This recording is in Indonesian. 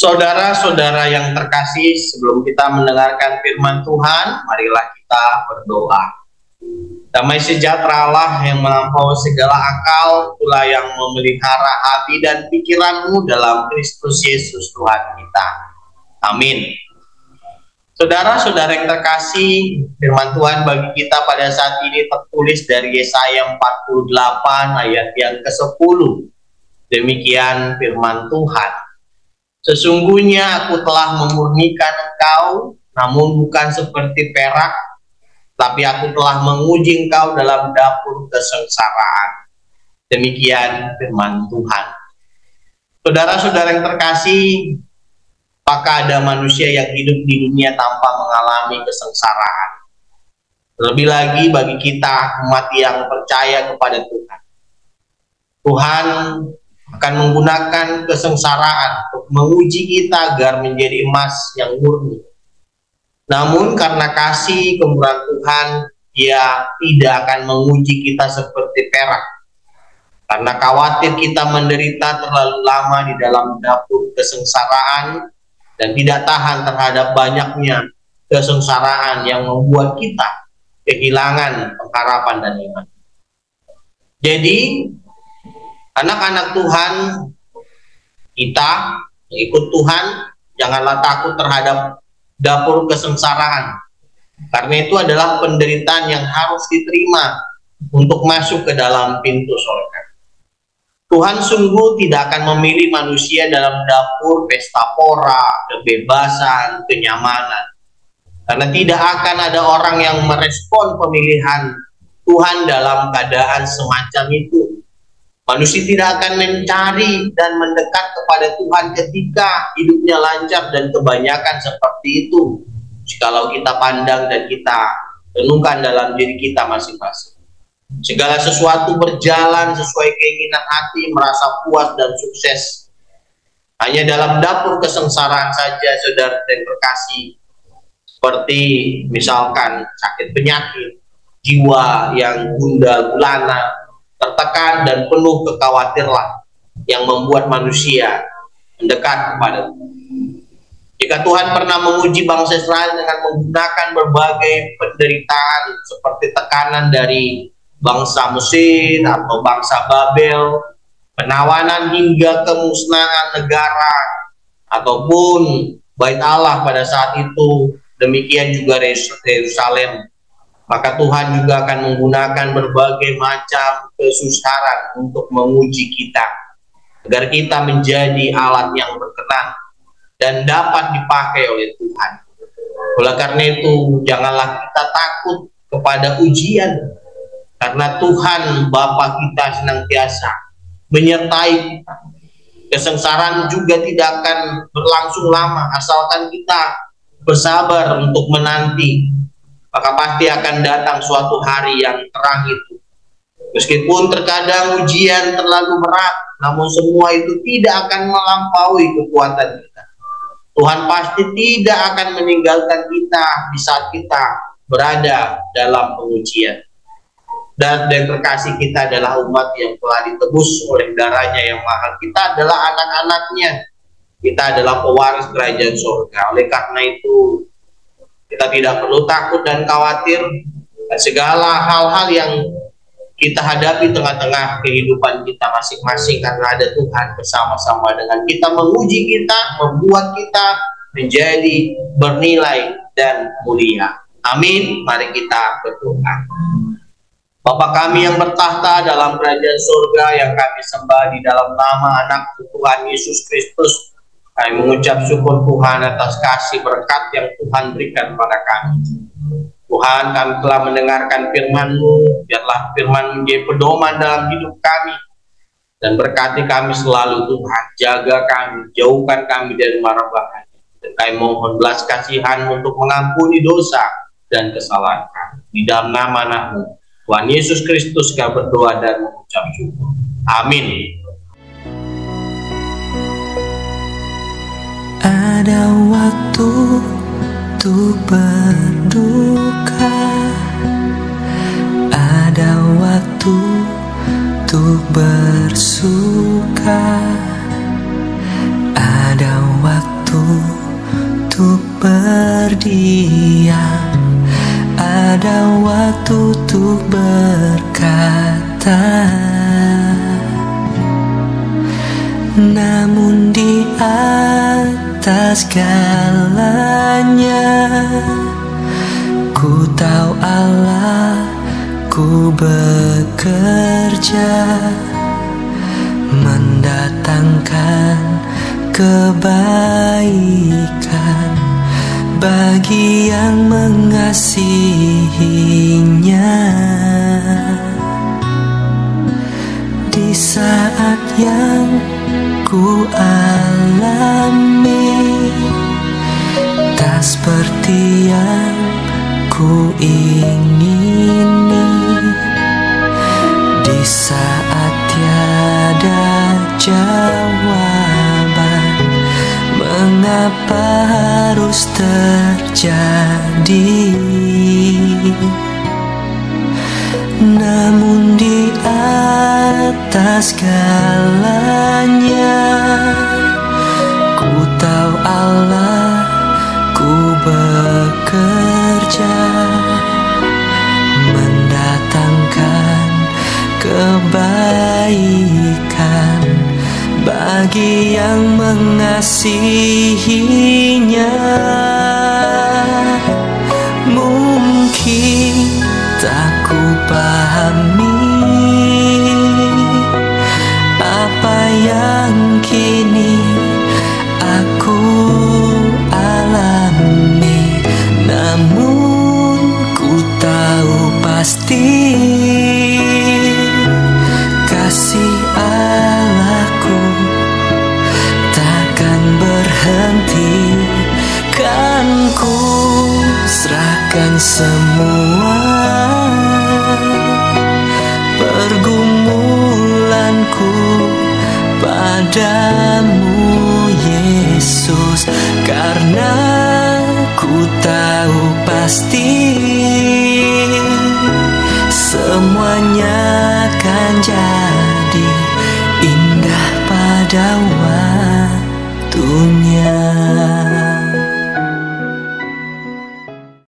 Saudara-saudara yang terkasih, sebelum kita mendengarkan firman Tuhan, marilah kita berdoa. Damai sejahtera Allah yang melampaui segala akal, itulah yang memelihara hati dan pikiranmu dalam Kristus Yesus Tuhan kita. Amin. Saudara-saudara yang terkasih, firman Tuhan bagi kita pada saat ini tertulis dari Yesaya 48 ayat yang ke-10. Demikian firman Tuhan. Sesungguhnya aku telah memurnikan engkau, namun bukan seperti perak, tapi aku telah menguji engkau dalam dapur kesengsaraan. Demikian firman Tuhan. Saudara-saudara yang terkasih, apakah ada manusia yang hidup di dunia tanpa mengalami kesengsaraan? Terlebih lagi bagi kita umat yang percaya kepada Tuhan. Tuhan akan menggunakan kesengsaraan untuk menguji kita agar menjadi emas yang murni. Namun karena kasih kemurahan Tuhan, Dia tidak akan menguji kita seperti perak. Karena khawatir kita menderita terlalu lama di dalam dapur kesengsaraan dan tidak tahan terhadap banyaknya kesengsaraan yang membuat kita kehilangan pengharapan dan iman. Jadi, anak-anak Tuhan, kita ikut Tuhan, janganlah takut terhadap dapur kesengsaraan. Karena itu adalah penderitaan yang harus diterima untuk masuk ke dalam pintu surga. Tuhan sungguh tidak akan memilih manusia dalam dapur pesta pora, kebebasan, kenyamanan. Karena tidak akan ada orang yang merespon pemilihan Tuhan dalam keadaan semacam itu. Manusia tidak akan mencari dan mendekat kepada Tuhan ketika hidupnya lancar dan kebanyakan seperti itu. Jikalau kita pandang dan kita renungkan dalam diri kita masing-masing. Segala sesuatu berjalan sesuai keinginan hati, merasa puas dan sukses. Hanya dalam dapur kesengsaraan saja, saudara dan terkasih, seperti misalkan sakit penyakit, jiwa yang gundah gulana, tertekan dan penuh kekhawatiran yang membuat manusia mendekat kepada Tuhan. Jika Tuhan pernah menguji bangsa Israel dengan menggunakan berbagai penderitaan seperti tekanan dari bangsa Mesir atau bangsa Babel, penawanan hingga kemusnahan negara ataupun Bait Allah pada saat itu, demikian juga Yerusalem, maka Tuhan juga akan menggunakan berbagai macam kesusahan untuk menguji kita, agar kita menjadi alat yang berkenan dan dapat dipakai oleh Tuhan. Oleh karena itu, janganlah kita takut kepada ujian, karena Tuhan Bapa kita senantiasa menyertai kita. Kesengsaraan juga tidak akan berlangsung lama, asalkan kita bersabar untuk menanti. Maka pasti akan datang suatu hari yang terang itu. Meskipun terkadang ujian terlalu berat, namun semua itu tidak akan melampaui kekuatan kita. Tuhan pasti tidak akan meninggalkan kita di saat kita berada dalam pengujian. Dan terkasih, kita adalah umat yang telah ditebus oleh darahnya yang mahal. Kita adalah anak-anaknya. Kita adalah pewaris kerajaan surga. Oleh karena itu, kita tidak perlu takut dan khawatir segala hal-hal yang kita hadapi tengah-tengah kehidupan kita masing-masing, karena ada Tuhan bersama-sama dengan kita, menguji kita, membuat kita menjadi bernilai dan mulia. Amin. Mari kita berdoa. Bapa kami yang bertahta dalam kerajaan surga, yang kami sembah di dalam nama anak Tuhan Yesus Kristus, kami mengucap syukur Tuhan atas kasih berkat yang Tuhan berikan kepada kami. Tuhan, kami telah mendengarkan firman-Mu, biarlah firman menjadi pedoman dalam hidup kami, dan berkati kami selalu Tuhan. Jaga kami, jauhkan kami dari mara bahaya, dan kami mohon belas kasihan untuk mengampuni dosa dan kesalahan kami. Di dalam nama anak-Mu, Tuhan Yesus Kristus, kami berdoa dan mengucap syukur. Amin. Ada waktu untuk berduka, ada waktu untuk bersuka, ada waktu terdiam, ada waktu untuk berkata. Namun di atas segalanya, ku tahu Allah ku bekerja mendatangkan kebaikan bagi yang mengasihinya. Di saat yang ku alami tak seperti yang ku ingini, di saat tiada jawaban mengapa harus terjadi. Namun di atas segalanya, ku tahu Allah ku bekerja mendatangkan kebaikan bagi yang mengasihinya. Mungkin tak ku pahami apa yang kini aku alami, namun ku tahu pasti kasih Allahku takkan berhenti. Kan ku serahkan semua pergumulanku padamu Yesus, karena ku tahu pasti semuanya akan jadi indah pada waktunya.